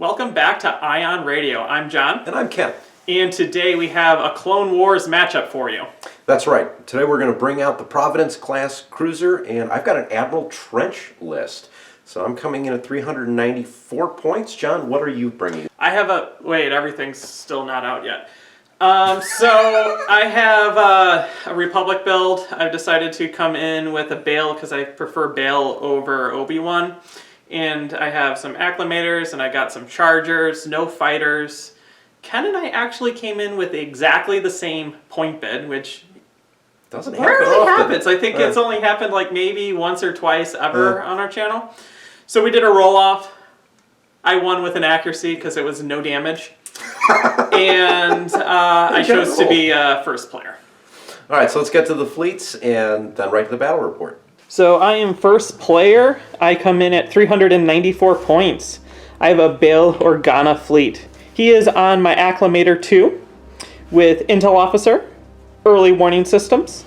Welcome back to Ion Radio. I'm John. And I'm Ken. And today we have a Clone Wars matchup for you. That's right. Today we're going to bring out the Providence class cruiser, and I've got an Admiral Trench list. So I'm coming in at 394 points. John, what are you bringing? I have a... Wait, everything's still not out yet. So I have a Republic build. I've decided to come in with a Bail because I prefer Bail over Obi-Wan. And I have some Acclamators, and I got some Chargers, no fighters. Ken and I actually came in with exactly the same point bid, which doesn't rarely happens. I think it's only happened like maybe once or twice ever on our channel. So we did a roll-off. I won with an accuracy because it was no damage. And I chose to be first player. All right, so let's get to the fleets and then right to the battle report. So I am first player. I come in at 394 points. I have a Bail Organa fleet. He is on my Acclamator 2 with Intel Officer, Early Warning Systems,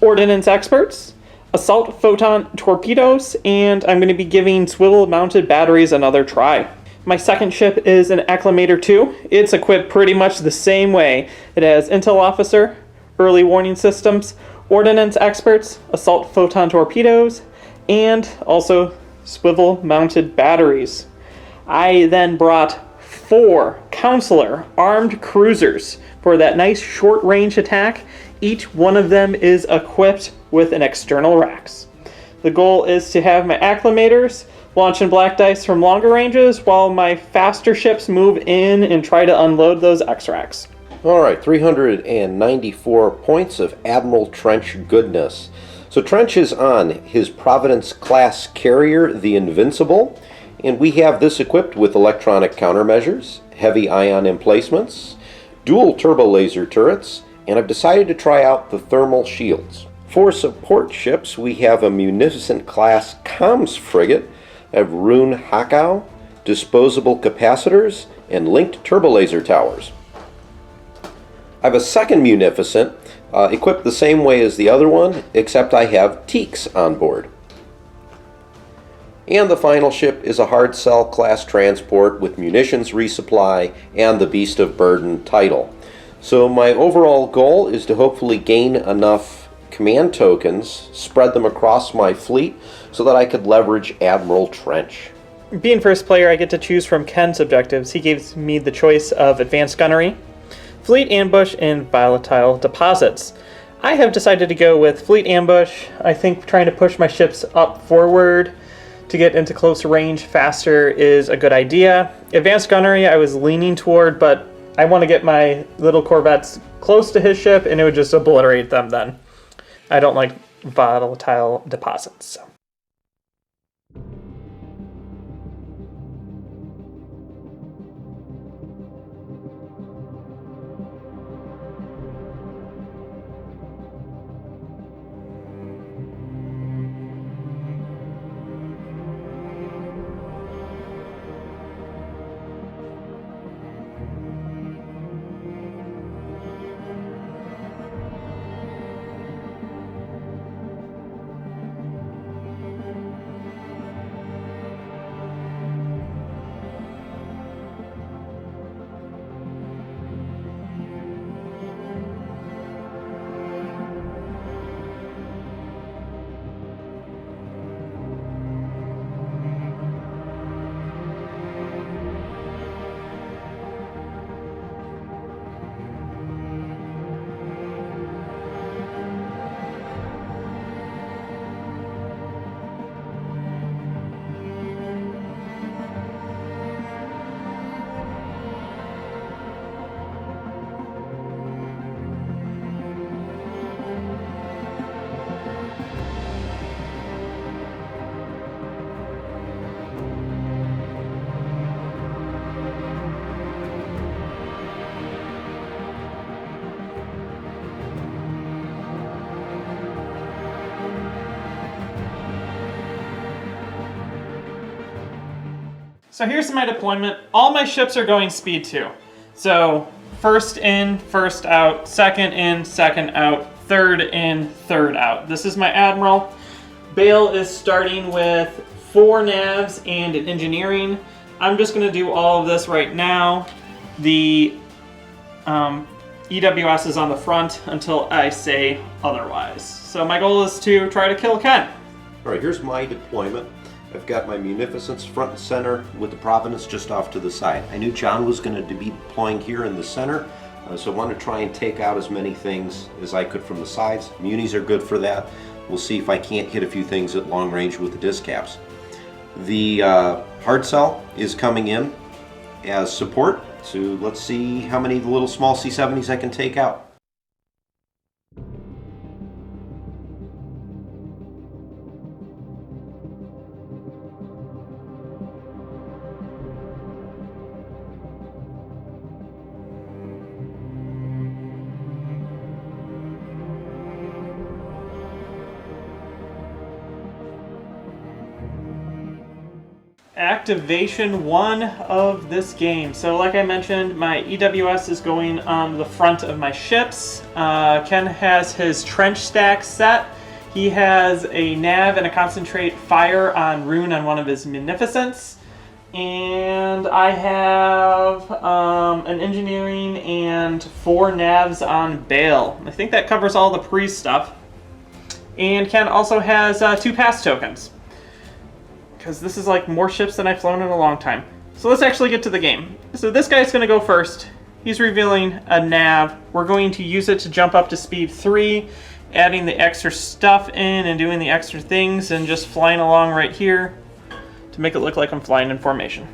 Ordnance Experts, Assault Photon Torpedoes, and I'm going to be giving Swivel-Mounted Batteries another try. My second ship is an Acclamator 2. It's equipped pretty much the same way. It has Intel Officer, Early Warning Systems, Ordnance Experts, Assault Photon Torpedoes, and also Swivel-Mounted Batteries. I then brought 4 Consular armed cruisers for that nice short-range attack. Each one of them is equipped with an external Rax. The goal is to have my Acclamators launching black dice from longer ranges while my faster ships move in and try to unload those X-Rax. All right, 394 points of Admiral Trench goodness. So Trench is on his Providence class carrier, the Invincible, and we have this equipped with electronic countermeasures, heavy ion emplacements, dual turbo laser turrets, and I've decided to try out the thermal shields. For support ships, we have a Munificent class comms frigate, I have Rune Hakau, disposable capacitors, and linked turbo laser towers. I have a second Munificent, equipped the same way as the other one, except I have Teaks on board. And the final ship is a Hard Cell class transport with munitions resupply and the Beast of Burden title. So my overall goal is to hopefully gain enough command tokens, spread them across my fleet, so that I could leverage Admiral Trench. Being first player, I get to choose from Ken's objectives. He gives me the choice of Advanced Gunnery, Fleet Ambush, and Volatile Deposits. I have decided to go with Fleet Ambush. I think trying to push my ships up forward to get into close range faster is a good idea. Advanced Gunnery I was leaning toward, but I want to get my little corvettes close to his ship and it would just obliterate them then. I don't like Volatile Deposits. So. So here's my deployment. All my ships are going speed 2. So first in, first out, second in, second out, third in, third out. This is my Admiral. Bail is starting with 4 navs and an engineering. I'm just going to do all of this right now. The EWS is on the front until I say otherwise. So my goal is to try to kill Ken. All right, here's my deployment. I've got my Munificence front and center with the Providence just off to the side. I knew John was going to be deploying here in the center, so I wanted to try and take out as many things as I could from the sides. Munis are good for that. We'll see if I can't hit a few things at long range with the disc caps. The hard cell is coming in as support, so let's see how many little small C-70s I can take out. Activation 1 of this game. So like I mentioned, my EWS is going on the front of my ships. Ken has his trench stack set. He has a nav and a concentrate fire on Rune on one of his Munificence. And I have an engineering and 4 navs on Bail. I think that covers all the pre-stuff. And Ken also has 2 pass tokens, because this is like more ships than I've flown in a long time. So let's actually get to the game. So this guy's going to go first. He's revealing a nav. We're going to use it to jump up to speed 3, adding the extra stuff in and doing the extra things and just flying along right here to make it look like I'm flying in formation.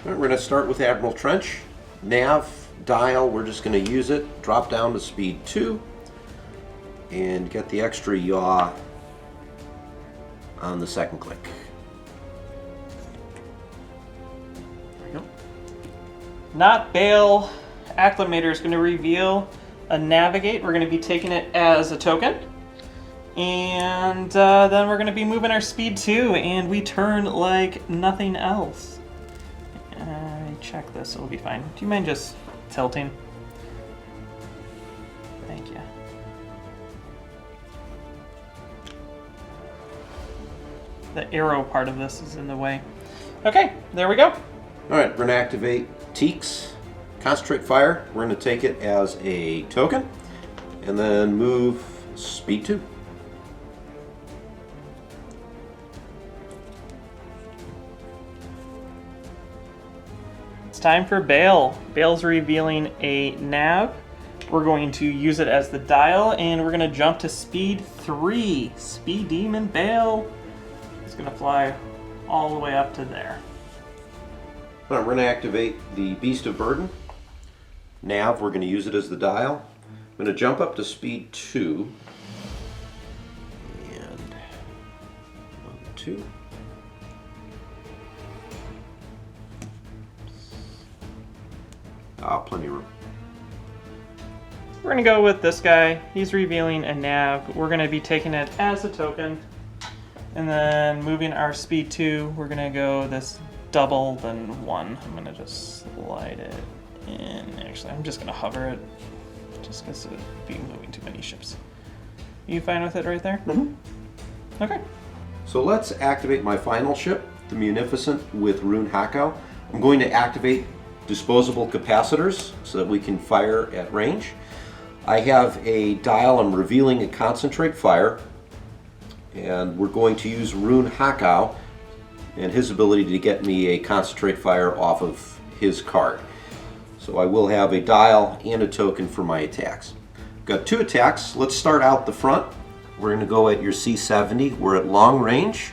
All right, we're going to start with Admiral Trench. Nav, dial, we're just going to use it. Drop down to speed 2 and get the extra yaw on the second click. Not Bail. Acclamator is going to reveal a navigate. We're going to be taking it as a token. And then we're going to be moving our speed 2, and we turn like nothing else. Check this, it'll be fine. Do you mind just tilting? Thank you. The arrow part of this is in the way. Okay, there we go. All right, we're going to activate Teaks, concentrate fire. We're going to take it as a token, and then move speed 2. It's time for Bail. Bail's revealing a nav. We're going to use it as the dial, and we're going to jump to speed 3. Speed Demon Bail is going to fly all the way up to there. All right, we're going to activate the Beast of Burden. Nav, we're going to use it as the dial. I'm going to jump up to speed 2. And 1, 2. Plenty of room. We're going to go with this guy. He's revealing a nav. We're going to be taking it as a token. And then moving our speed 2, we're going to go this double, then 1. I'm going to just slide it in. Actually, I'm just going to hover it, just because of being moving too many ships. You fine with it right there? Mm-hmm. Okay. So let's activate my final ship, the Munificent with Rune Hakau. I'm going to activate disposable capacitors so that we can fire at range. I have a dial. I'm revealing a concentrate fire, and we're going to use Rune Hakau and his ability to get me a concentrate fire off of his card. So I will have a dial and a token for my attacks. Got 2 attacks. Let's start out the front. We're going to go at your C-70. We're at long range,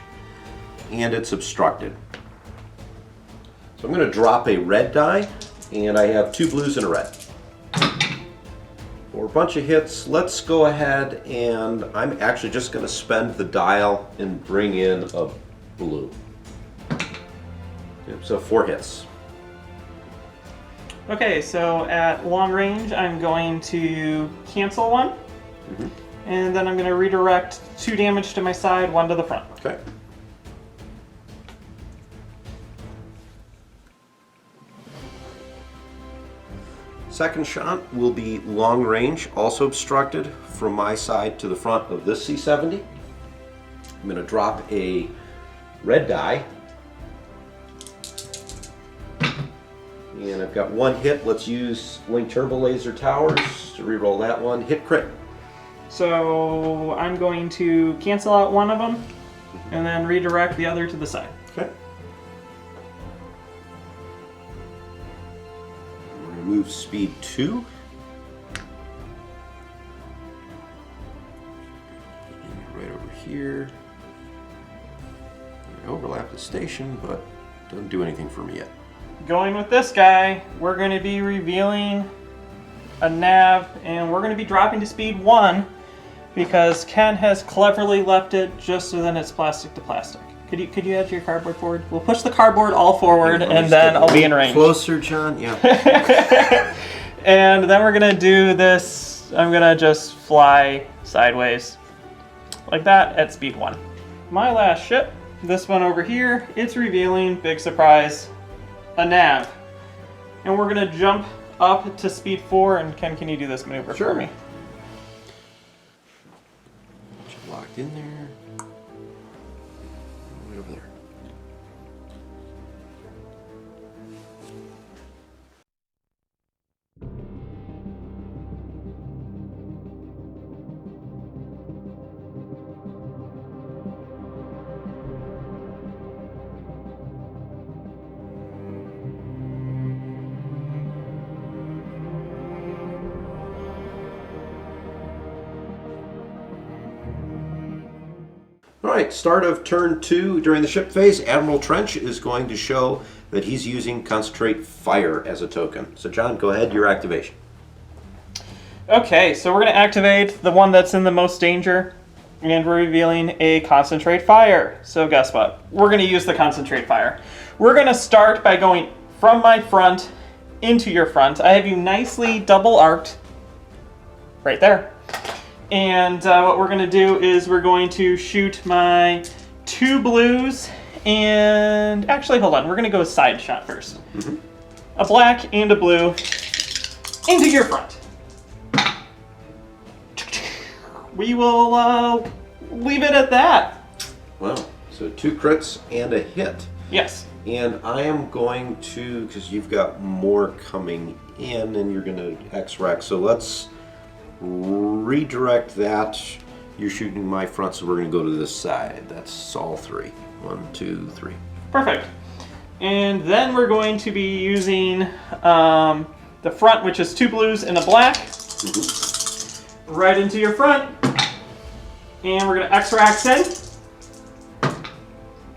and it's obstructed. So I'm going to drop a red die, and I have 2 blues and a red. For a bunch of hits, let's go ahead, and I'm actually just going to spend the dial and bring in a blue. Yep, so 4 hits. Okay, so at long range, I'm going to cancel 1. Mm-hmm. And then I'm going to redirect 2 damage to my side, 1 to the front. Okay. Second shot will be long range, also obstructed from my side to the front of this C-70. I'm going to drop a red die. And I've got one hit. Let's use Wing Turbo Laser Towers to reroll that one. Hit crit. So I'm going to cancel out one of them and then redirect the other to the side. Okay. We're going to move speed 2. Right over here. I overlap the station, but doesn't do anything for me yet. Going with this guy, we're going to be revealing a nav, and we're going to be dropping to speed 1 because Ken has cleverly left it just so then it's plastic to plastic. Could you add your cardboard forward? We'll push the cardboard all forward, and then I'll be in range. Closer, John. Yeah. And then we're going to do this. I'm going to just fly sideways like that at speed 1. My last ship, this one over here, it's revealing, big surprise, a nav. And we're going to jump up to speed 4, and Ken, can you do this maneuver for me? Locked in there. Right over there. All right, start of turn 2 during the ship phase. Admiral Trench is going to show that he's using Concentrate Fire as a token. So John, go ahead, your activation. Okay, so we're going to activate the one that's in the most danger, and we're revealing a Concentrate Fire. So guess what? We're going to use the Concentrate Fire. We're going to start by going from my front into your front. I have you nicely double arced right there. And what we're going to do is we're going to shoot my 2 blues and... Actually, hold on. We're going to go side shot first. Mm-hmm. A black and a blue into your front. We will leave it at that. Wow. So 2 crits and a hit. Yes. And I am going to, because you've got more coming in and you're going to X-Rack, so let's redirect that. You're shooting my front, so we're going to go to this side. That's all 3. 1, 2, 3. Perfect. And then we're going to be using the front, which is 2 blues and a black. Mm-hmm. Right into your front. And we're going to X-Rax in.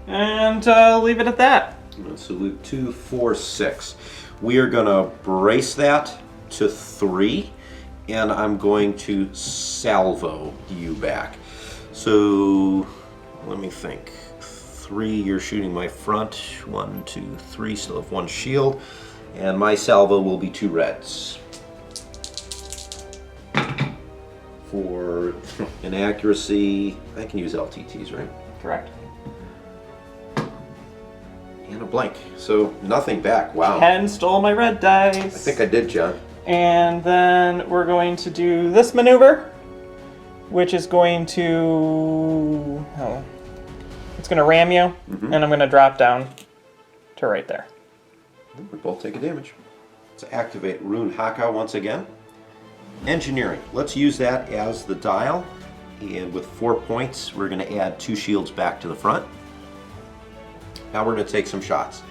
And leave it at that. So Luke 2, 4, 6. We are going to brace that to 3. And I'm going to salvo you back. So, let me think. 3, you're shooting my front. 1, 2, 3, still have 1 shield. And my salvo will be 2 reds. For inaccuracy, I can use LTTs, right? Correct. And a blank. So, nothing back. Wow. Ken stole my red dice. I think I did, John. And then we're going to do this maneuver, which is going to, it's going to ram you, and I'm going to drop down to right there. We both take a damage. Let's activate Rune Haka once again. Engineering. Let's use that as the dial, and with 4 points, we're going to add 2 shields back to the front. Now we're going to take some shots.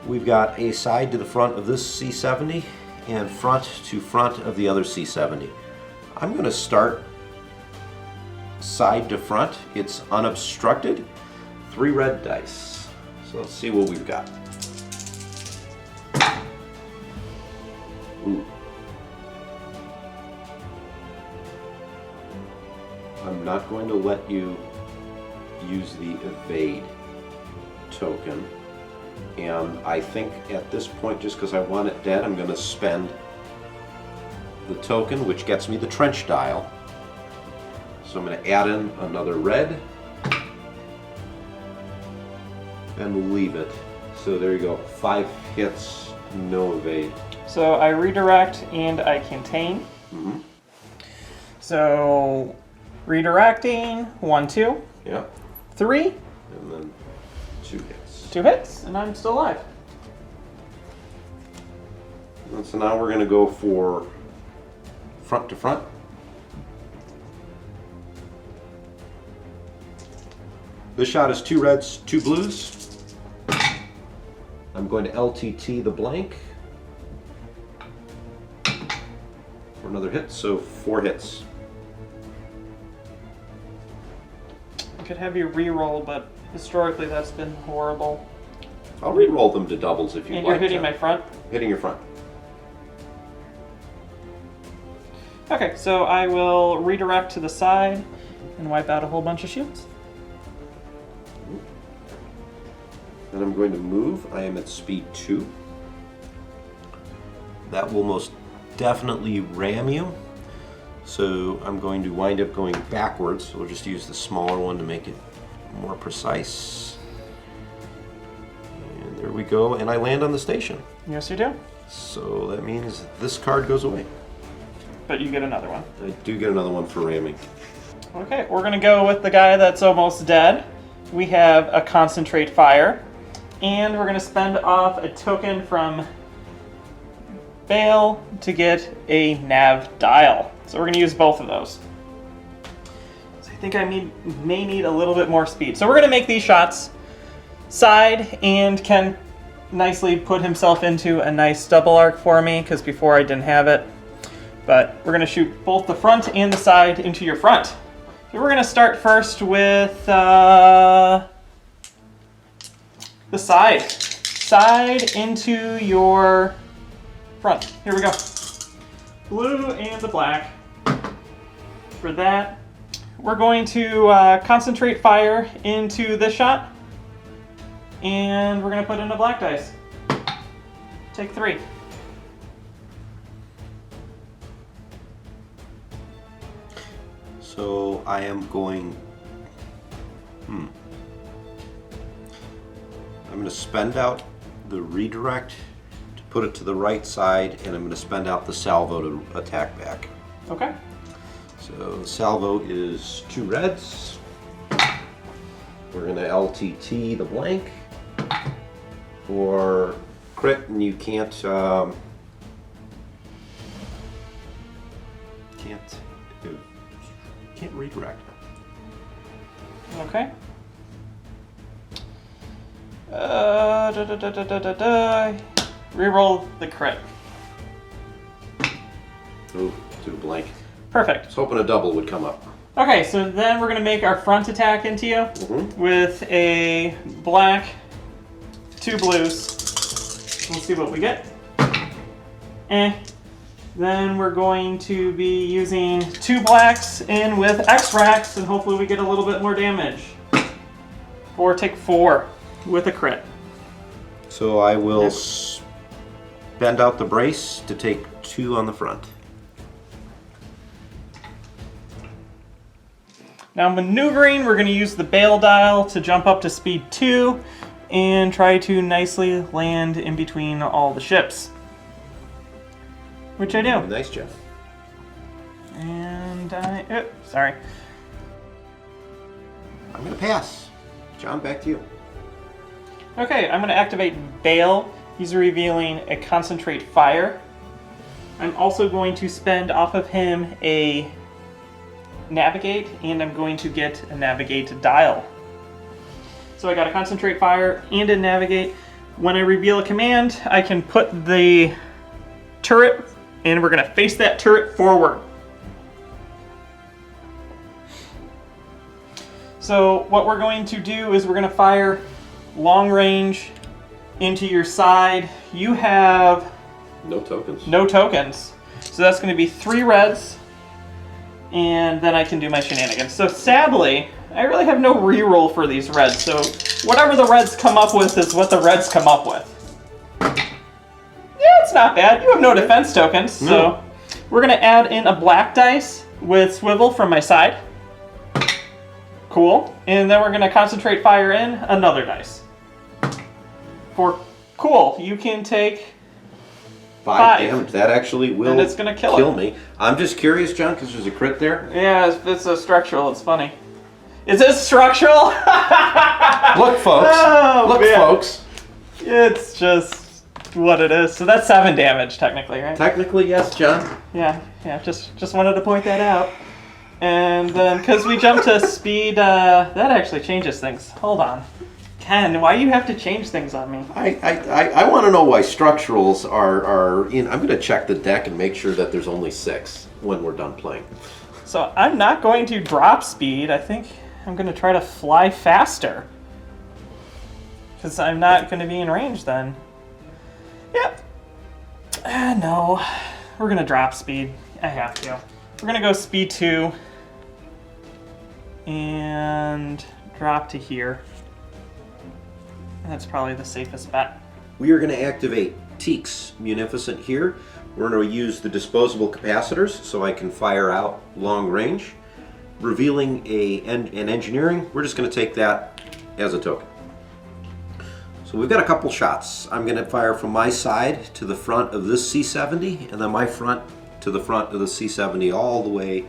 We've got a side to the front of this C-70, and front to front of the other C-70. I'm going to start side to front. It's unobstructed. 3 red dice. So let's see what we've got. Ooh. I'm not going to let you use the evade token. And I think at this point, just because I want it dead, I'm going to spend the token, which gets me the trench dial. So I'm going to add in another red and leave it. So there you go. 5 hits, no evade. So I redirect and I contain. Mm-hmm. So redirecting, 1, 2. Yeah. 3. And then 2 hits. 2 hits, and I'm still alive. And so now we're going to go for front to front. This shot is 2 reds, 2 blues. I'm going to LTT the blank for another hit, so 4 hits. I could have you re-roll, but historically that's been horrible. I'll re-roll them to doubles if you And like. you're hitting my front? Hitting your front. Okay, so I will redirect to the side and wipe out a whole bunch of shields. Then I'm going to move. I am at speed 2. That will most definitely ram you. So I'm going to wind up going backwards. So we'll just use the smaller one to make it more precise. And there we go. And I land on the station. Yes, you do. So that means this card goes away. But you get another one. I do get another one for ramming. Okay, we're going to go with the guy that's almost dead. We have a concentrate fire. And we're going to spend off a token from Bail to get a nav dial. So we're going to use both of those. So I think I may need a little bit more speed. So we're going to make these shots side, and Ken nicely put himself into a nice double arc for me, because before I didn't have it. But we're going to shoot both the front and the side into your front. So we're going to start first with the side. Side into your front. Here we go. Blue and the black. For that, we're going to concentrate fire into this shot. And we're going to put in a black dice. Take 3. So I am going... I'm going to spend out the redirect to put it to the right side, and I'm going to spend out the salvo to attack back. Okay. So the salvo is 2 reds. We're going to LTT the blank for crit, and you can't redirect. Okay. Reroll the crit. Ooh, to the blank. Perfect. I was hoping a double would come up. Okay, so then we're going to make our front attack into you with a black, 2 blues. We'll see what we get. Then we're going to be using 2 blacks in with X-Rax, and hopefully we get a little bit more damage. Or take 4 with a crit. So I will bend out the brace to take 2 on the front. Now maneuvering, we're going to use the Bail dial to jump up to speed 2 and try to nicely land in between all the ships. Which I do. Nice, Jeff. And sorry. I'm going to pass. John, back to you. Okay, I'm going to activate Bail. He's revealing a concentrate fire. I'm also going to spend off of him a navigate, and I'm going to get a navigate dial. So I got a concentrate fire and a navigate. When I reveal a command, I can put the turret, and we're going to face that turret forward. So what we're going to do is we're going to fire long range into your side. You have no tokens. No tokens. So that's going to be 3 reds, and then I can do my shenanigans. So sadly, I really have no reroll for these reds. So whatever the reds come up with is what the reds come up with. Yeah, it's not bad. You have no defense tokens. So we're going to add in a black dice with swivel from my side. Cool. And then we're going to concentrate fire in another dice. For cool, you can take 5 damage. That actually will and it's gonna kill me. I'm just curious, John, because there's a crit there. Yeah, if it's a structural, it's funny. Is it structural? Look, folks. Oh, Look, man. folks. It's just what it is. So that's 7 damage, technically, right? Technically, yes, John. Yeah, just wanted to point that out. And then, because we jumped to speed, that actually changes things. Hold on. Ken, why do you have to change things on me? I want to know why structurals are in. I'm going to check the deck and make sure that there's only 6 when we're done playing. So I'm not going to drop speed. I think I'm going to try to fly faster. Because I'm not going to be in range then. Yep. No. We're going to drop speed. I have to. We're going to go speed 2. And drop to here. That's probably the safest bet. We are going to activate Teak's Munificent here. We're going to use the disposable capacitors so I can fire out long range. Revealing an engineering, we're just going to take that as a token. So we've got a couple shots. I'm going to fire from my side to the front of this C-70, and then my front to the front of the C-70 all the way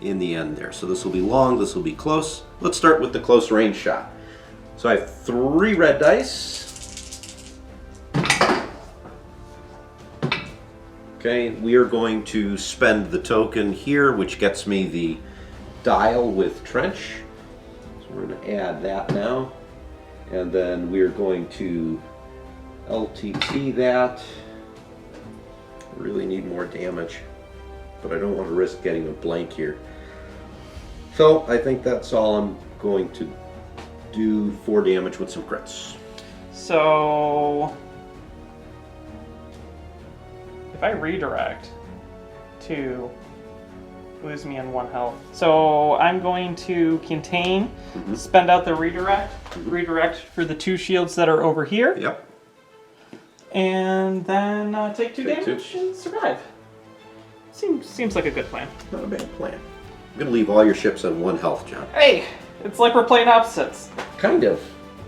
in the end there. So this will be long, this will be close. Let's start with the close range shot. So I have 3 red dice. Okay, we are going to spend the token here, which gets me the dial with trench. So we're going to add that now. And then we're going to LTT that. I really need more damage, but I don't want to risk getting a blank here. So I think that's all I'm going to do. 4 damage with some crits. So if I redirect to lose me in 1 health. So I'm going to contain, spend out the redirect for the 2 shields that are over here. Yep. And then take 2 Take damage 2. and survive. Seems like a good plan. Not a bad plan. I'm going to leave all your ships on 1 health, John. Hey, it's like we're playing opposites. Kind of.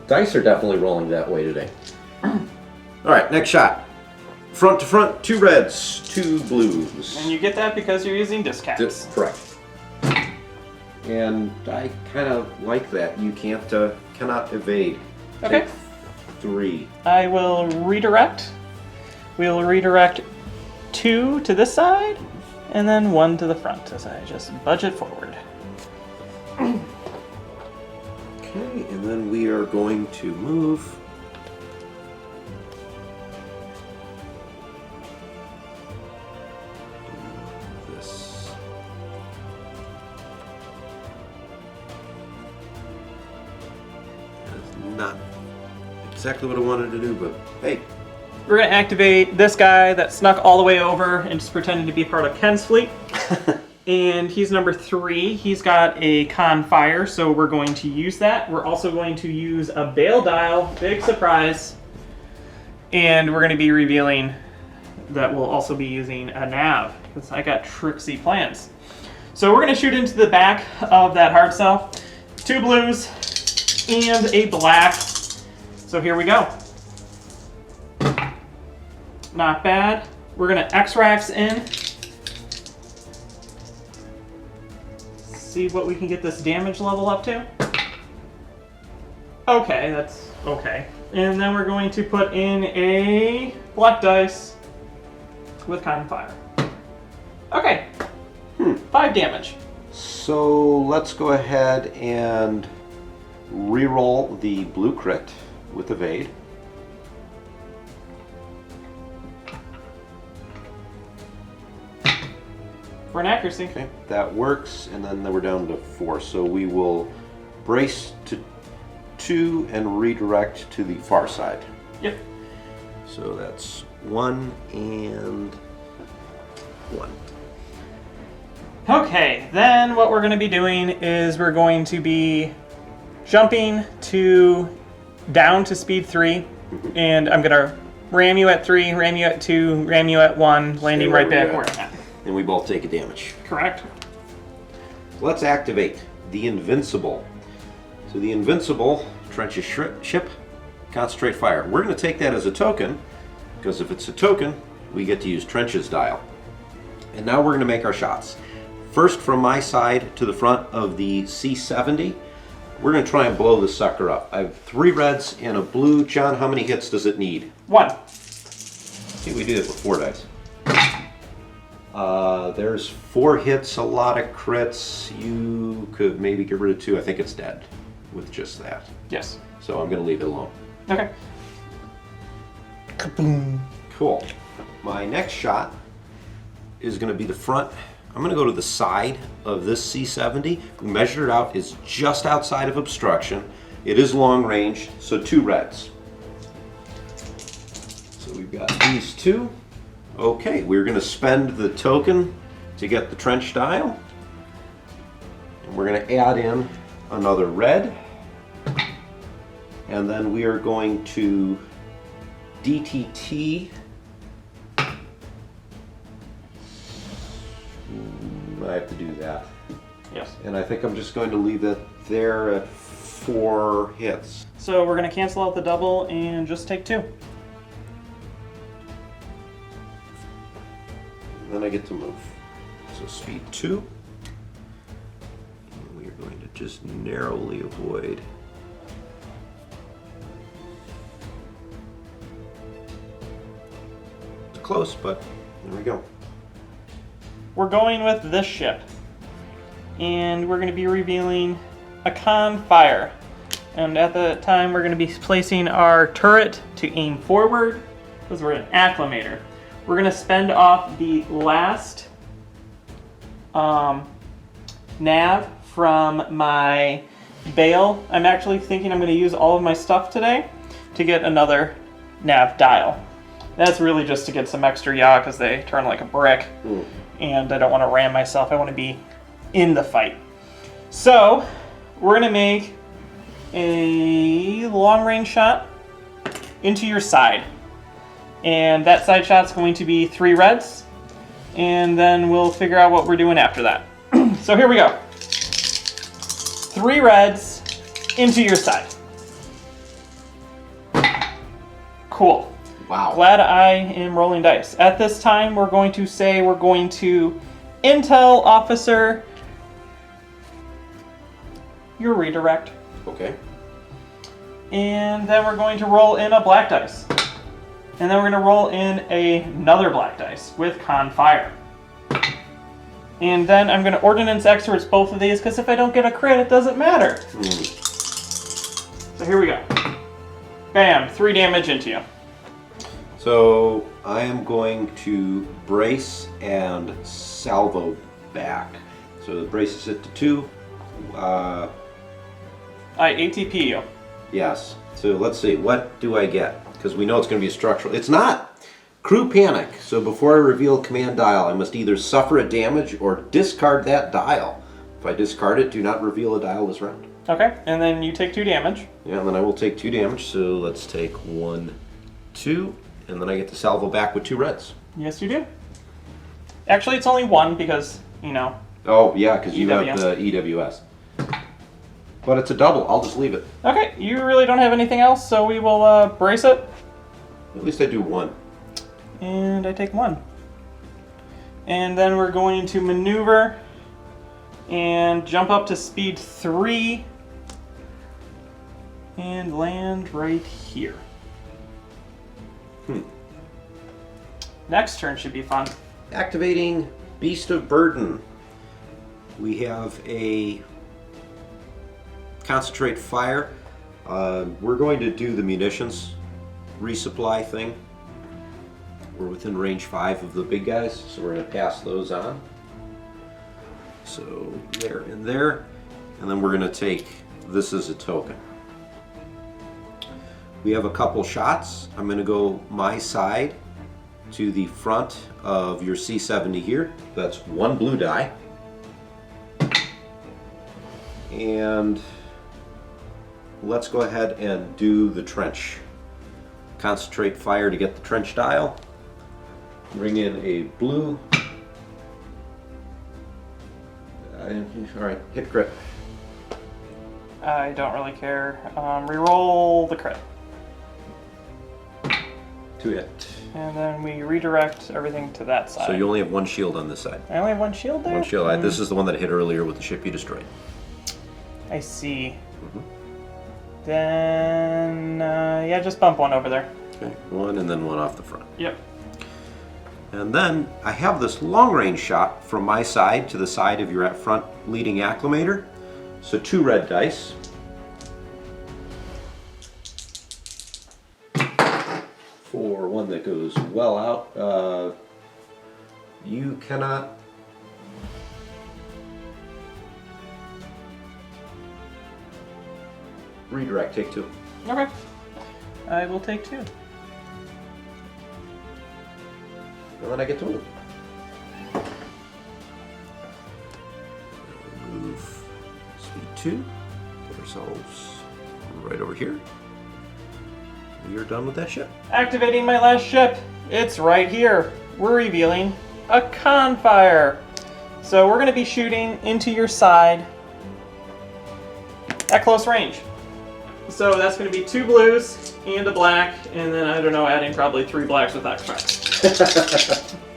Dice are definitely rolling that way today. Alright, next shot. Front to front, 2 reds, 2 blues. And you get that because you're using discaps. Correct. And I kind of like that. You cannot evade. Okay. Take 3. I will redirect. We'll redirect 2 to this side, and then 1 to the front as I just budget forward. Okay, and then we are going to move. This. That's not exactly what I wanted to do, but hey. We're going to activate this guy that snuck all the way over and just pretended to be part of Ken's fleet. And he's number 3. He's got a con fire, so we're going to use that. We're also going to use a Bail dial, big surprise. And we're going to be revealing that we'll also be using a nav, because I got tricksy plans. So we're going to shoot into the back of that hard cell. 2 blues and a black. So here we go. Not bad. We're going to X-Rax in. See what we can get this damage level up to. Okay, that's okay. And then we're going to put in a black dice with con fire. Okay. 5 damage. So let's go ahead and re-roll the blue crit with evade. For an accuracy. Okay, that works, and then we're down to 4. So we will brace to 2 and redirect to the far side. Yep. So that's 1 and 1. Okay, then what we're going to be doing is we're going to be jumping down to speed 3, and I'm going to ram you at 3, ram you at 2, ram you at 1, landing right back where I'm at. And we both take a damage. Correct. Let's activate the Invincible. So the Invincible, Trench's ship, concentrate fire. We're going to take that as a token, because if it's a token, we get to use Trench's dial. And now we're going to make our shots. First, from my side to the front of the C-70, we're going to try and blow this sucker up. I have 3 reds and a blue. John, how many hits does it need? 1. See, we do it with 4 dice. There's 4 hits, a lot of crits. You could maybe get rid of 2. I think it's dead with just that. Yes. So I'm going to leave it alone. Okay. Kaboom. Cool. My next shot is going to be the front. I'm going to go to the side of this C-70. We measured it out. It's just outside of obstruction. It is long range, so 2 reds. So we've got these 2. Okay, we're going to spend the token to get the trench dial. And we're going to add in another red. And then we are going to DTT. I have to do that. Yes. And I think I'm just going to leave it there at 4 hits. So we're going to cancel out the double and just take 2. And then I get to move. So speed 2. And we are going to just narrowly avoid. It's close, but there we go. We're going with this ship. And we're going to be revealing a con fire. And at the time, we're going to be placing our turret to aim forward, because we're an acclamator. We're going to spend off the last nav from my Bail. I'm actually thinking I'm going to use all of my stuff today to get another nav dial. That's really just to get some extra yaw, because they turn like a brick. And I don't want to ram myself. I want to be in the fight. So, we're going to make a long-range shot into your side. And that side shot's going to be 3 reds. And then we'll figure out what we're doing after that. So here we go. 3 reds into your side. Cool. Wow. Glad I am rolling dice. At this time, we're going to say we're going to Intel Officer your redirect. Okay. And then we're going to roll in a black dice. And then we're going to roll in another black dice with Con Fire. And then I'm going to Ordnance Experts both of these, because if I don't get a crit, it doesn't matter. So here we go. Bam, 3 damage into you. So I am going to brace and salvo back. So the brace is hit to 2. I ATP you. Yes. So let's see. What do I get? Because we know it's going to be a structural. It's not. Crew panic. So before I reveal command dial, I must either suffer a damage or discard that dial. If I discard it, do not reveal a dial this round. Okay, and then you take 2 damage. Yeah, and then I will take 2 damage. So let's take 1, 2. And then I get to salvo back with 2 reds. Yes, you do. Actually, it's only 1 because, you know. Oh, yeah, because you EWS. have the EWS. But it's a double. I'll just leave it. Okay, you really don't have anything else, so we will brace it. At least I do 1. And I take 1. And then we're going to maneuver and jump up to speed 3 and land right here. Next turn should be fun. Activating Beast of Burden. We have a concentrate fire. We're going to do the munitions resupply thing. We're within range 5 of the big guys, so we're going to pass those on. So there and there. And then we're going to take this as a token. We have a couple shots. I'm going to go my side to the front of your C-70 here. That's 1 blue die. And let's go ahead and do the trench. Concentrate fire to get the trench dial. Bring in a blue. Alright, hit crit. I don't really care. Reroll the crit. 2 hit. And then we redirect everything to that side. So you only have 1 shield on this side. I only have 1 shield there? 1 shield. This is the one that hit earlier with the ship you destroyed. I see. Then, yeah, just bump 1 over there. Okay, 1 and then 1 off the front. Yep. And then I have this long range shot from my side to the side of your front leading acclamator. So 2 red dice. For one that goes well out. You cannot. Redirect, take 2. Okay. I will take 2. And then I get to move. Move speed 2. Put ourselves right over here. We are done with that ship. Activating my last ship. It's right here. We're revealing a Confire. So we're going to be shooting into your side at close range. So that's going to be 2 blues and a black, and then, I don't know, adding probably 3 blacks with extracts.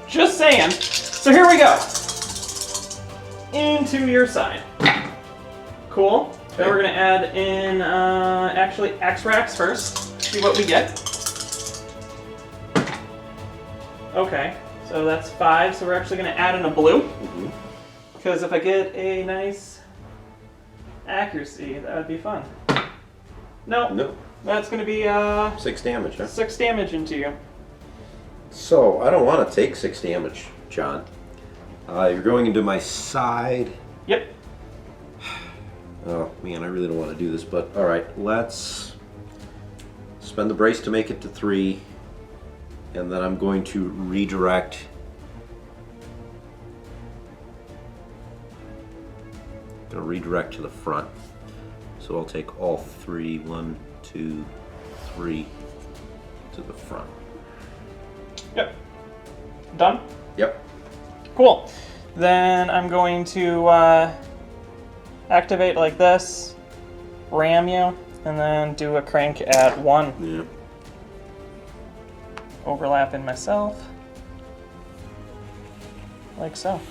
Just saying. So here we go. Into your side. Cool. Okay. Then we're going to add in, actually, extracts first. See what we get. Okay, so that's 5, so we're actually going to add in a blue. Because if I get a nice accuracy, that would be fun. No. Nope. That's going to be 6 damage, huh? 6 damage into you. So, I don't want to take 6 damage, John. You're going into my side. Yep. Oh, man, I really don't want to do this, but alright, let's spend the brace to make it to 3, and then I'm going to redirect. I'm going to redirect to the front. So I'll take all 3, 1, 2, 3 to the front. Yep. Done? Yep. Cool. Then I'm going to activate like this, ram you, and then do a crank at 1. Yeah. Overlap in myself. Like so.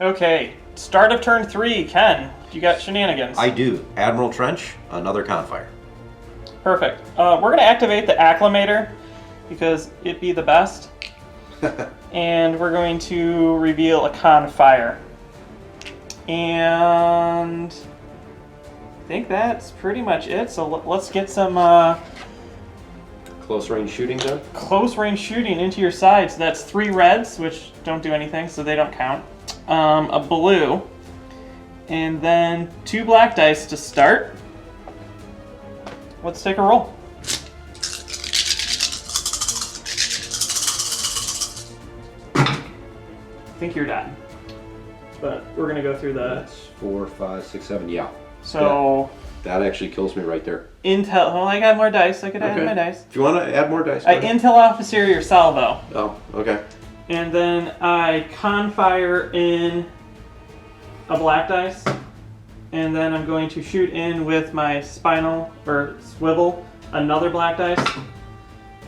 Okay, start of turn 3, Ken. You got shenanigans. I do. Admiral Trench, another Confire. Perfect. We're going to activate the Acclamator because it be the best. And we're going to reveal a Confire. And I think that's pretty much it. So let's get some Close range shooting then? close range shooting into your side. So that's 3 reds, which don't do anything, so they don't count. A blue, and then 2 black dice to start. Let's take a roll. I think you're done, but we're gonna go through the. That's 4, 5, 6, 7. Yeah. So That actually kills me right there. intel. Oh, I got more dice. I could add my dice. If you want to add more dice, go ahead. Intel officer your salvo. Oh, okay. And then I confire in a black dice. And then I'm going to shoot in with my spinal, or swivel, another black dice.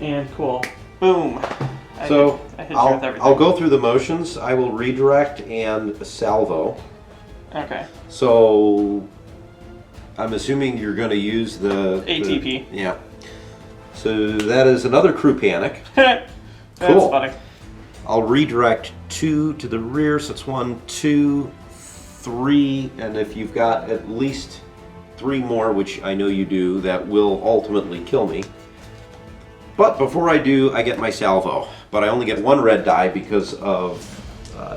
And cool. Boom. So I hit you with everything. I'll go through the motions. I will redirect and salvo. Okay. So I'm assuming you're going to use the ATP. Yeah. So that is another crew panic. That's Cool. funny. I'll redirect 2 to the rear, so it's 1, 2, 3, and if you've got at least 3 more, which I know you do, that will ultimately kill me. But before I do, I get my salvo. But I only get 1 red die because of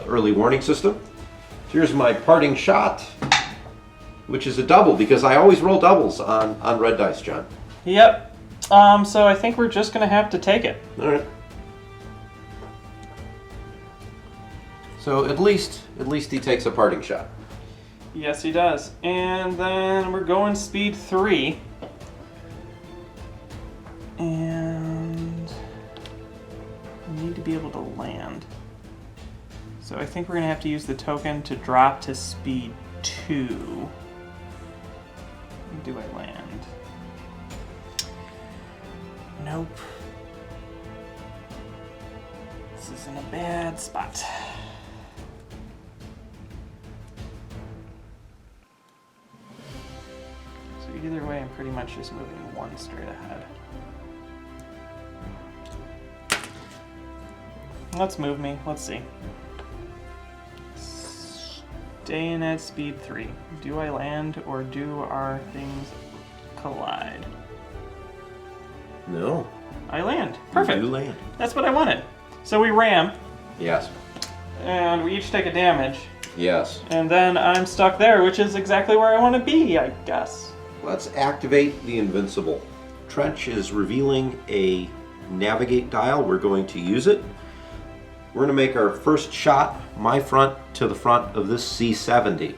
early warning system. Here's my parting shot, which is a double, because I always roll doubles on red dice, John. Yep. So I think we're just going to have to take it. All right. So at least he takes a parting shot. Yes, he does. And then we're going speed 3. And we need to be able to land. So I think we're going to have to use the token to drop to speed 2. do I land? Nope. This is in a bad spot. So either way, I'm pretty much just moving one straight ahead. Let's move me. Let's see. Stay in at speed 3. Do I land or do our things collide? No. I land. Perfect. You land. That's what I wanted. So we ram, Yes. and we each take a damage, Yes. and then I'm stuck there, which is exactly where I want to be, I guess. Let's activate the Invincible. Trench is revealing a navigate dial. We're going to use it. We're going to make our first shot, my front to the front of this C-70.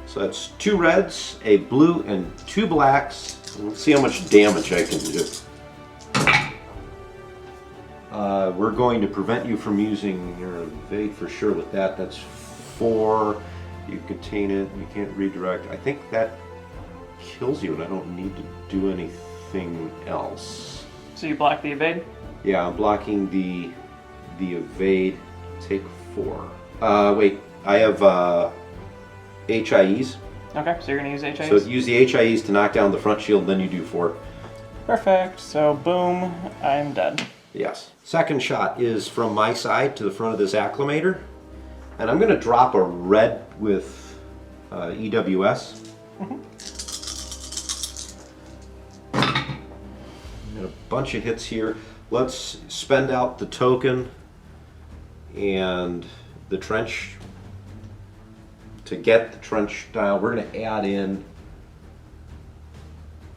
So that's 2 reds, a blue, and 2 blacks. Let's see how much damage I can do. We're going to prevent you from using your evade for sure with that. That's 4. You contain it. You can't redirect. I think that kills you, and I don't need to do anything else. So you block the evade? Yeah, I'm blocking the evade. Take 4. Wait, I have HIEs. Okay, so you're going to use HIs? So use the HIEs to knock down the front shield, then you do 4. Perfect. So boom, I'm dead. Yes. Second shot is from my side to the front of this Acclamator. And I'm going to drop a red with EWS. Got a bunch of hits here. Let's spend out the token and the trench. To get the trench dial, we're going to add in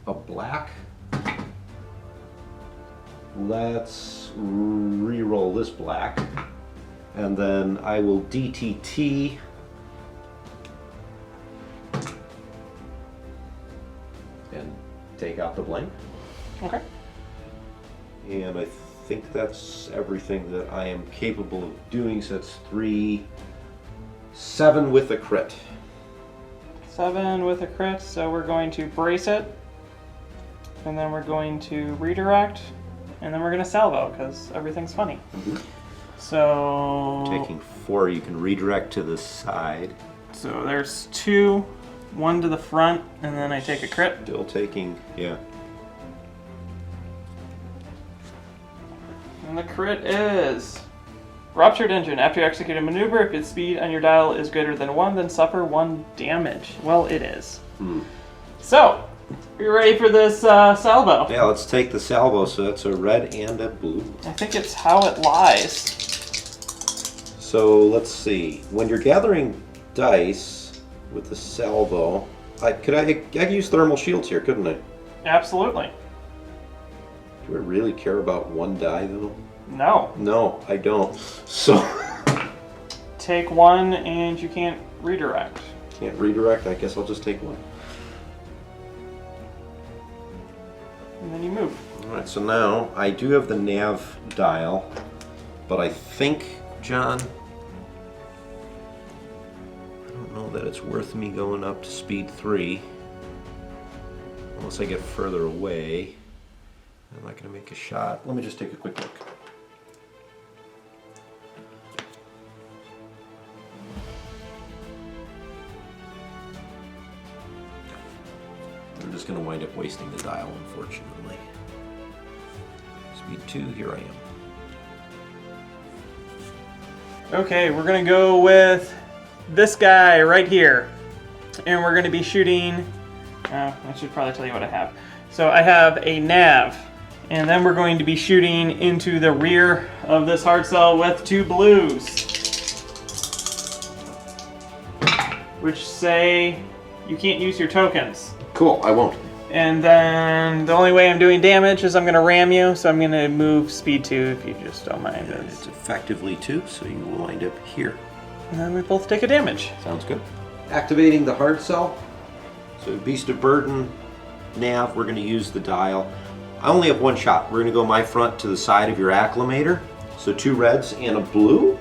a black. Let's re-roll this black, and then I will DTT and take out the blank. Okay. And I think that's everything that I am capable of doing, so that's 3, 7 with a crit. 7 with a crit, so we're going to brace it, and then we're going to redirect, and then we're going to salvo, because everything's funny. So... Taking 4, you can redirect to the side. So there's 2, 1 to the front, and then I take a crit. Still taking, yeah. And the crit is... Ruptured engine. After you execute a maneuver, if its speed on your dial is greater than 1, then suffer 1 damage. Well, it is. So, you ready for this salvo? Yeah, let's take the salvo. So that's a red and a blue. I think it's how it lies. So let's see. When you're gathering dice with the salvo, I could use thermal shields here, couldn't I? Absolutely. Do I really care about 1 die though? No. No, I don't. So Take 1 and you can't redirect. can't redirect. I guess I'll just take 1. And then you move. All right. So now I do have the nav dial, but I think, John, I don't know that it's worth me going up to speed 3 unless I get further away. I'm not going to make a shot. Let me just take a quick look. I'm just going to wind up wasting the dial, unfortunately. Speed 2, here I am. Okay, we're going to go with this guy right here. And we're going to be shooting... I should probably tell you what I have. So I have a nav. And then we're going to be shooting into the rear of this hard cell with 2 blues. Which say you can't use your tokens. Cool, I won't. And then the only way I'm doing damage is I'm going to ram you, so I'm going to move speed 2 if you just don't mind. It's effectively 2, so you will wind up here. And then we both take a damage. Sounds good. Activating the hard cell. So Beast of Burden, nav, we're going to use the dial. I only have 1 shot. We're going to go my front to the side of your Acclamator. So 2 reds and a blue.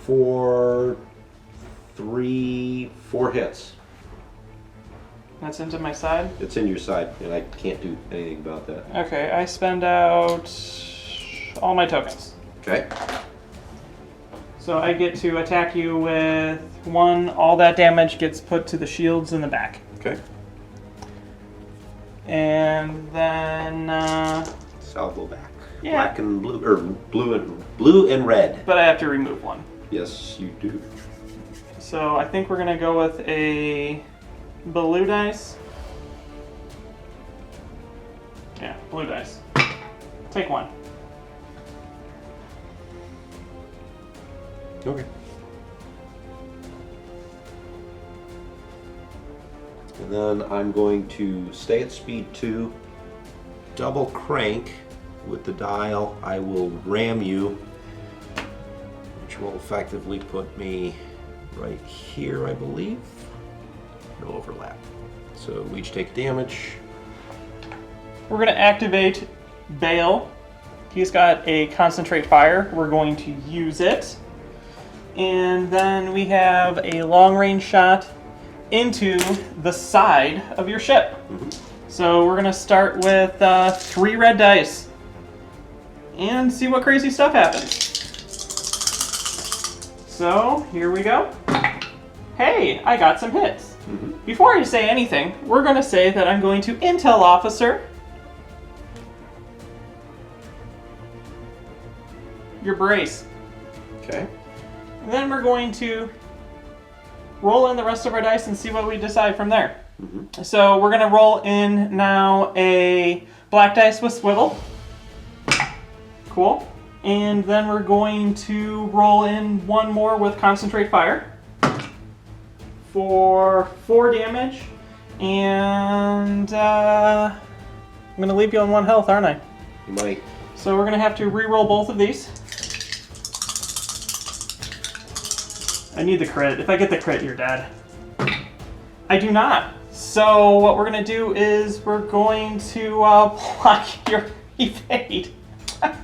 4 hits. That's into my side? It's in your side, and I can't do anything about that. Okay, I spend out all my tokens. Okay. So I get to attack you with 1. All that damage gets put to the shields in the back. Okay. And then... Salvo back. Yeah. Black and blue, or blue and red. But I have to remove 1. Yes, you do. So I think we're going to go with a blue dice. Yeah, blue dice. Take 1. Okay. And then I'm going to stay at speed 2, double crank with the dial. I will ram you, which will effectively put me right here, I believe. No overlap. So we each take damage. We're going to activate Bail. He's got a concentrate fire. We're going to use it. And then we have a long range shot into the side of your ship. So we're going to start with 3 red dice and see what crazy stuff happens. So here we go. Hey, I got some hits. Before I say anything, we're going to say that I'm going to Intel Officer your brace. Okay. And then we're going to roll in the rest of our dice and see what we decide from there. So we're going to roll in now a black dice with swivel. Cool. And then we're going to roll in 1 more with concentrate fire for 4 damage. And I'm going to leave you on 1 health, aren't I? You might. So we're going to have to re-roll both of these. I need the crit. If I get the crit, you're dead. I do not. So what we're going to do is we're going to block your evade.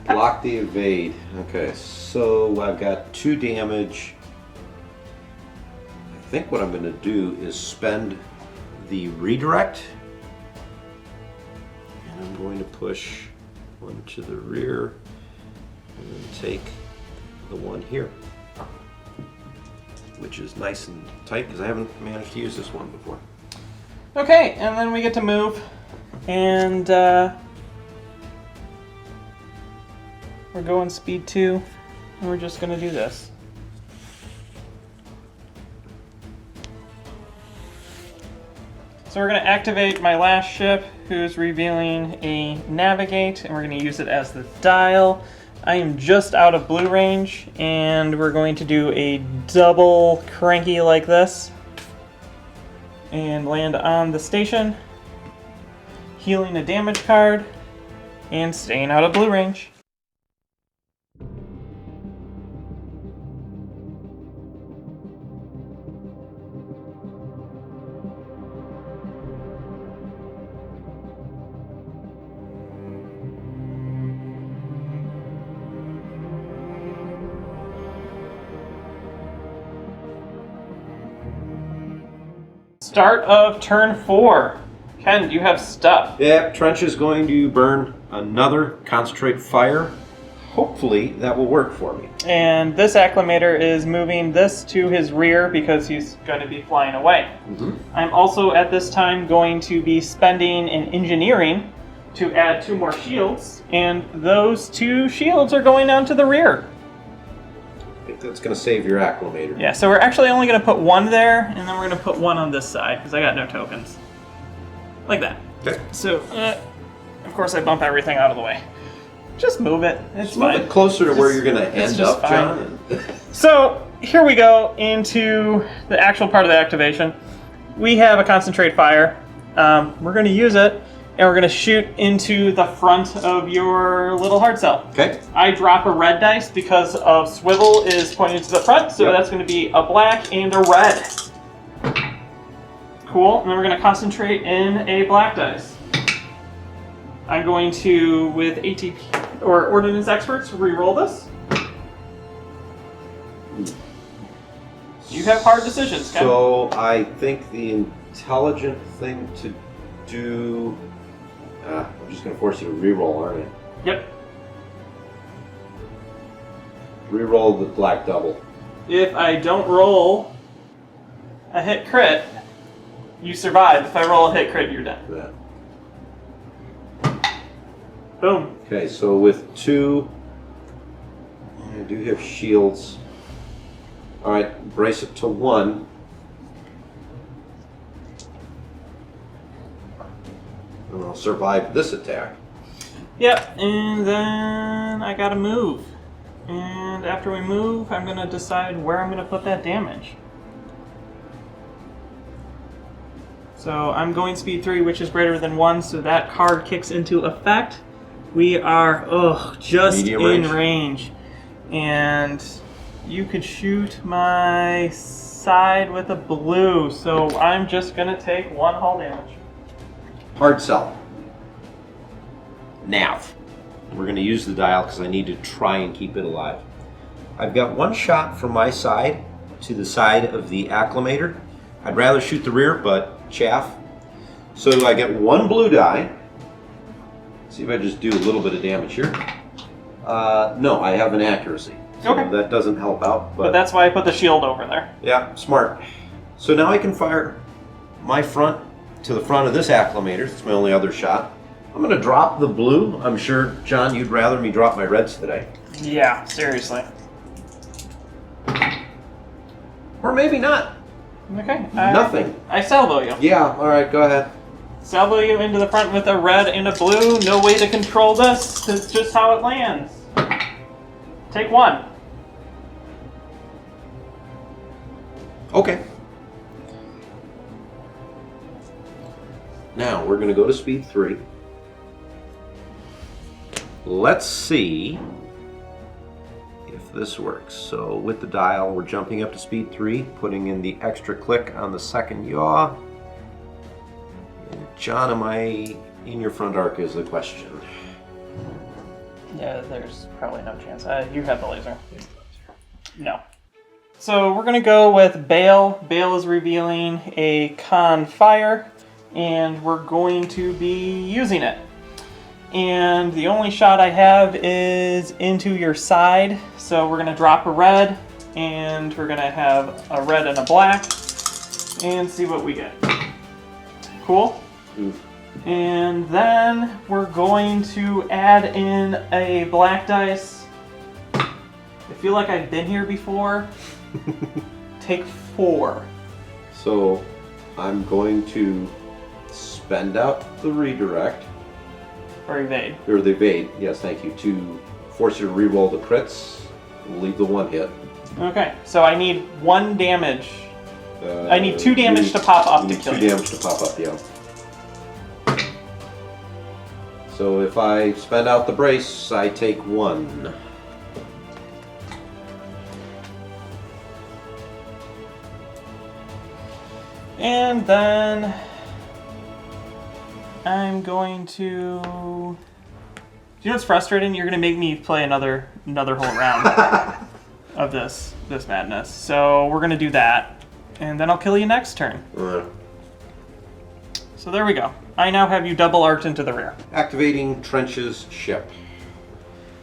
Block the evade. Okay, so I've got 2 damage. I think what I'm going to do is spend the redirect. And I'm going to push 1 to the rear and then take the 1 here, which is nice and tight because I haven't managed to use this one before. Okay, and then we get to move, and we're going speed 2, and we're just going to do this. So we're going to activate my last ship, who's revealing a navigate, and we're going to use it as the dial. I am just out of blue range, and we're going to do a double cranky like this and land on the station, healing a damage card and staying out of blue range. Start of turn 4. Ken, do you have stuff? Yeah, Trench is going to burn another concentrate fire. Hopefully that will work for me. And this Acclamator is moving this to his rear because he's going to be flying away. I'm also at this time going to be spending an engineering to add 2 more shields, and those 2 shields are going down to the rear. I think that's going to save your Acclamator. Yeah, so we're actually only going to put 1 there, and then we're going to put 1 on this side because I got no tokens. Like that. Okay. So, of course, I bump everything out of the way. Just move it. It's fine. Move it closer to where you're going to end just up, John. So here we go into the actual part of the activation. We have a concentrate fire. We're going to use it, and we're going to shoot into the front of your little hard cell. Okay. I drop a red dice because of swivel is pointing to the front, so that's going to be a black and a red. Cool. And then we're going to concentrate in a black dice. I'm going to, with ATP or Ordnance Experts, re-roll this. You have hard decisions, Ken. So I think the intelligent thing to do. I'm just going to force you to reroll, aren't I? Yep. Reroll the black double. If I don't roll a hit crit, you survive. If I roll a hit crit, you're dead. Yeah. Boom. Okay, so with 2, I do have shields. All right, brace it to 1. And I'll survive this attack. Yep, and then I gotta move. And after we move, I'm gonna decide where I'm gonna put that damage. So I'm going speed 3, which is greater than 1, so that card kicks into effect. We are, just Medium in range. range. And you could shoot my side with a blue, so I'm just gonna take 1 hull damage. Hard sell. Nav. We're going to use the dial because I need to try and keep it alive. I've got 1 shot from my side to the side of the Acclamator. I'd rather shoot the rear, but chaff. So I get 1 blue die. See if I just do a little bit of damage here. No, I have an accuracy. So Okay. that doesn't help out. But that's why I put the shield over there. Yeah, smart. So now I can fire my front to the front of this Acclamator. That's my only other shot. I'm going to drop the blue. I'm sure, John, you'd rather me drop my reds today. Yeah, seriously. Or maybe not. Okay. Nothing. I salvo you. Yeah, all right, go ahead. Salvo you into the front with a red and a blue. No way to control this. It's just how it lands. Take 1. Okay. Now, we're going to go to speed 3. Let's see if this works. So with the dial, we're jumping up to speed 3, putting in the extra click on the second yaw. And John, am I in your front arc is the question. Yeah, there's probably no chance. You have the laser. No. So we're going to go with Bail. Bail is revealing a con fire, and we're going to be using it. And the only shot I have is into your side. So we're going to drop a red, and we're going to have a red and a black, and see what we get. Cool? Oof. And then we're going to add in a black dice. I feel like I've been here before. Take 4. So I'm going to spend out the redirect. Or evade. Or the evade, yes, thank you, to force you to reroll the crits. We'll leave the 1 hit. Okay, so I need 1 damage. I need 2 damage to pop up to kill you. 2 damage to pop up, yeah. So if I spend out the brace, I take 1. And then I'm going to... Do you know what's frustrating? You're going to make me play another whole round of this madness. So we're going to do that, and then I'll kill you next turn. So there we go. I now have you double arced into the rear. Activating Trench's ship.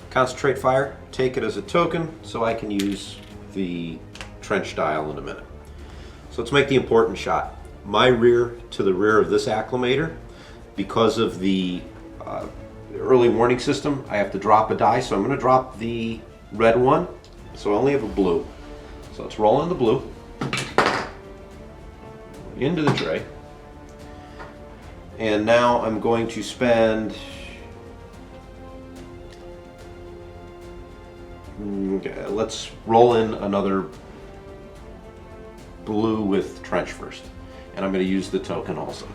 Concentrate fire. Take it as a token, so I can use the trench dial in a minute. So let's make the important shot. My rear to the rear of this Acclamator. Because of the early warning system, I have to drop a die, so I'm going to drop the red one. So I only have a blue. So let's roll in the blue. Into the tray. And now I'm going to spend... Okay, let's roll in another blue with trench first. And I'm going to use the token also.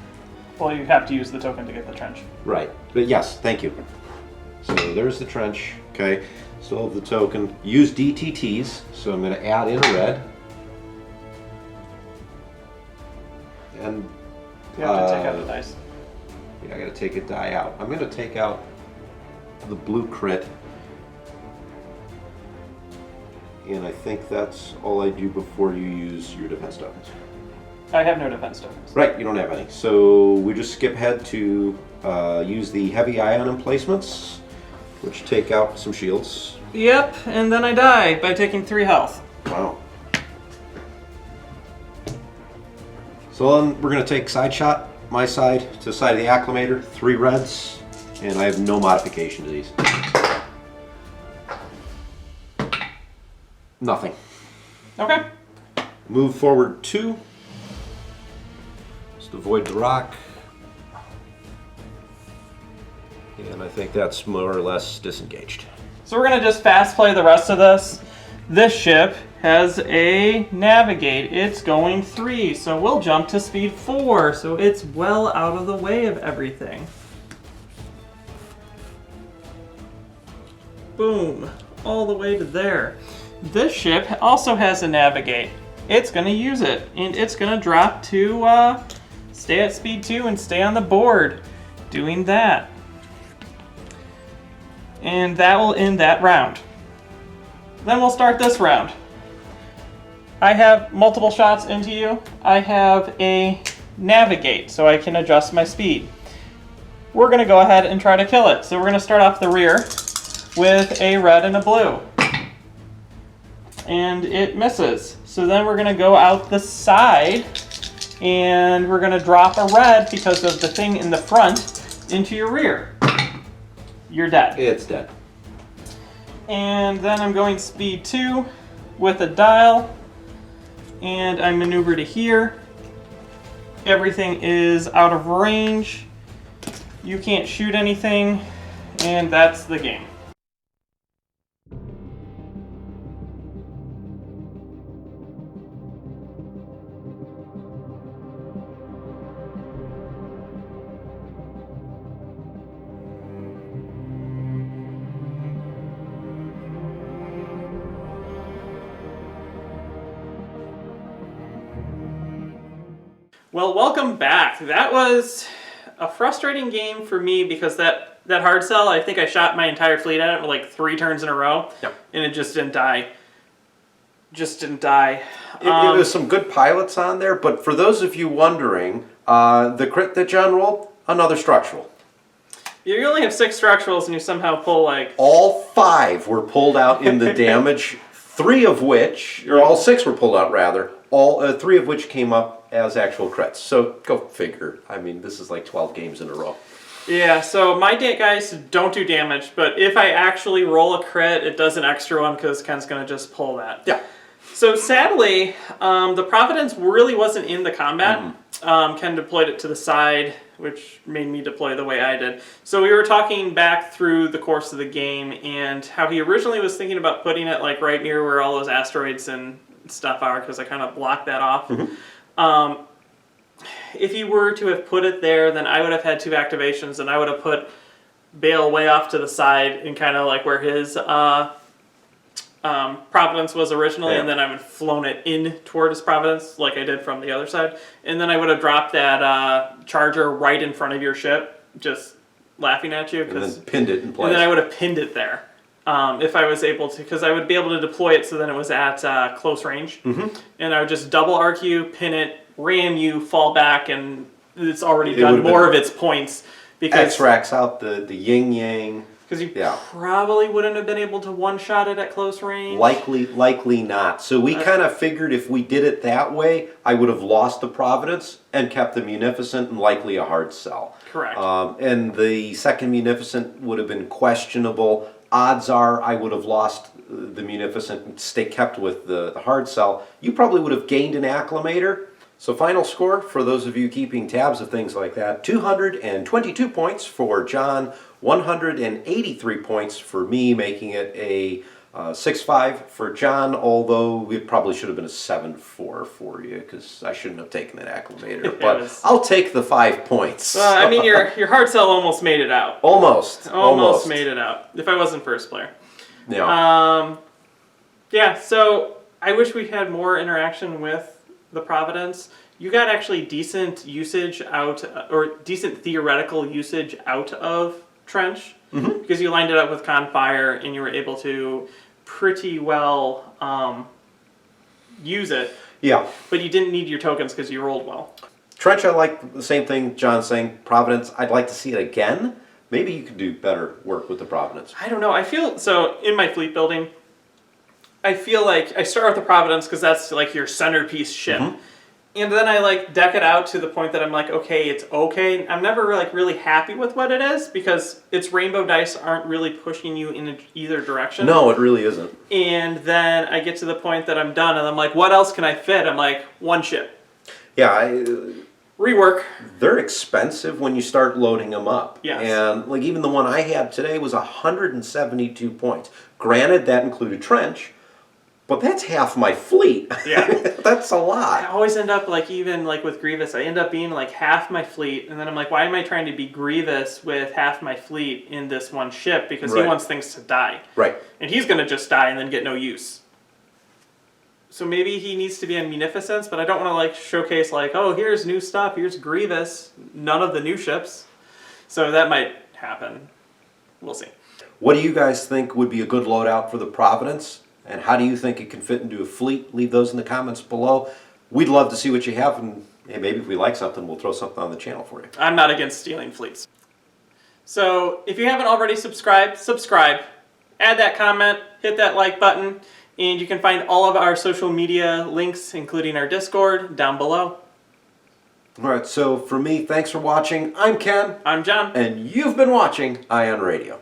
Well, you have to use the token to get the trench. Right. But yes, thank you. So there's the trench. Okay. Still have the token. Use DTTs. So I'm going to add in a red. And You have to take out the dice. yeah, I got to take a die out. I'm going to take out the blue crit. And I think that's all I do before you use your defense tokens. I have no defense tokens. Right, you don't have any. So we just skip ahead to use the heavy ion emplacements, which take out some shields. Yep, and then I die by taking 3 health. Wow. So then we're going to take side shot, my side, to the side of the Acclamator, 3 reds, and I have no modification to these. Nothing. Okay. Move forward 2. Just avoid the rock. And I think that's more or less disengaged. So we're going to just fast play the rest of this. This ship has a navigate. It's going 3, so we'll jump to speed 4, so it's well out of the way of everything. Boom. All the way to there. This ship also has a navigate. It's going to use it, and it's going to drop to stay at speed 2 and stay on the board doing that. And that will end that round. Then we'll start this round. I have multiple shots into you. I have a navigate, so I can adjust my speed. We're going to go ahead and try to kill it. So we're going to start off the rear with a red and a blue. And it misses. So then we're going to go out the side, and we're going to drop a red because of the thing in the front into your rear. You're dead. It's dead. And then I'm going speed 2 with a dial, and I maneuver to here. Everything is out of range. You can't shoot anything, and that's the game. Well, welcome back. That was a frustrating game for me because that hard sell, I think I shot my entire fleet at it with like 3 turns in a row. Yep. And it just didn't die. It was some good pilots on there, but for those of you wondering, the crit that John rolled, another structural. You only have 6 structurals and you somehow pull like... All 5 were pulled out in the damage, 3 of which, or all 6 were pulled out rather, all 3 of which came up as actual crits. So go figure. I mean, this is like 12 games in a row. Yeah, so my guys don't do damage, but if I actually roll a crit, it does an extra one because Ken's going to just pull that. Yeah. So sadly, the Providence really wasn't in the combat. Ken deployed it to the side, which made me deploy the way I did. So we were talking back through the course of the game and how he originally was thinking about putting it like right near where all those asteroids and stuff are, because I kind of blocked that off. If he were to have put it there, then I would have had 2 activations, and I would have put Bail way off to the side and kind of like where his Providence was originally, and then I would have flown it in toward his Providence like I did from the other side. And then I would have dropped that Charger right in front of your ship, just laughing at you. And then pinned it in place. And then I would have pinned it there. If I was able to, because I would be able to deploy it so then it was at close range. And I would just double arc you, pin it, ram you, fall back, and it's already done more of its points. Because X-racks out the yin-yang. Because you probably wouldn't have been able to one-shot it at close range. Likely not. So we kind of figured if we did it that way, I would have lost the Providence and kept the Munificent and likely a hard sell. Correct. And the second Munificent would have been questionable. Odds are I would have lost the Munificent and stay kept with the hard sell. You probably would have gained an Acclamator. So final score, for those of you keeping tabs of things like that, 222 points for John, 183 points for me, making it a 6-5 for John, although it probably should have been a 7-4 for you, because I shouldn't have taken that Acclamator. But I'll take the 5 points. I mean, your hard sell almost made it out. Almost made it out, if I wasn't first player. Yeah. Yeah, so I wish we had more interaction with the Providence. You got actually decent usage out, or decent theoretical usage out of Trench, because you lined it up with Confire and you were able to pretty well use it. Yeah. But you didn't need your tokens because you rolled well. Trench, I like the same thing John's saying. Providence, I'd like to see it again. Maybe you could do better work with the Providence. I don't know. I feel, so in my fleet building, I feel like I start with the Providence because that's like your centerpiece ship. Mm-hmm. And then I like deck it out to the point that I'm like, okay, it's okay. I'm never like really happy with what it is because its rainbow dice aren't really pushing you in either direction. No, it really isn't. And then I get to the point that I'm done and I'm like, what else can I fit? I'm like, one ship. Yeah, Rework. they're expensive when you start loading them up. Yes. And like even the one I had today was 172 points. Granted, that included Trench, but that's half my fleet. Yeah. That's a I lot. always end up like, even like with Grievous, I end up being like half my fleet, and then I'm like, why am I trying to be Grievous with half my fleet in this one ship? Because he Right. wants things to die. Right. And he's going to just die and then get no use. So maybe he needs to be in Munificence, but I don't want to like showcase like, oh, here's new stuff, here's Grievous, none of the new ships. So that might happen. We'll see. What do you guys think would be a good loadout for the Providence? And how do you think it can fit into a fleet? Leave those in the comments below. We'd love to see what you have, and maybe if we like something, we'll throw something on the channel for you. I'm not against stealing fleets. So if you haven't already subscribed, subscribe. Add that comment, hit that like button, and you can find all of our social media links, including our Discord, down below. All right, so for me, thanks for watching. I'm Ken. I'm John. And you've been watching Ion Radio.